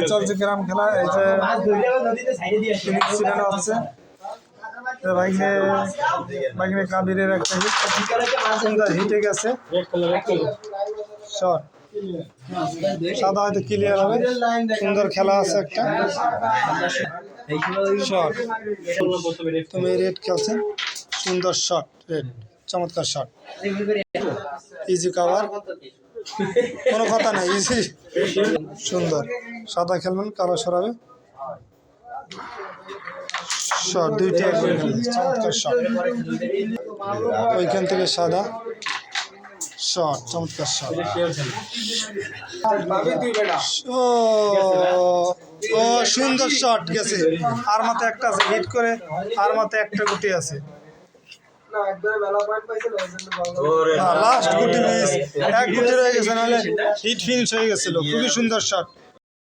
চলছে গ্রাম খেলা। এই যে ছিটানো হচ্ছে বাইকে কাবিরের একটা হিট সুন্দর হিটে গেছে শট সাদা হয়তো ক্লিয়ার হবে। সুন্দর খেলা আছে একটা শট। তুমি রেড খেলছেন সুন্দর শট রেড চমৎকার শট ইজি কাভার কোনো কথা নাই ইজি সুন্দর সাদা খেলবেন কালো সরাবে শট দুইটা চমৎকার শট ওইখান থেকে সাদা শট চমৎকার শট ও সুন্দর শট গেছে আর মাথায় একটা আছে হিট করে আর মাথায় একটা গুটি আছে লাস্ট গুটি মিস এক গুটি রয়ে গেছে নাহলে হিট ফিনিশ হয়ে গেছিল খুবই সুন্দর শট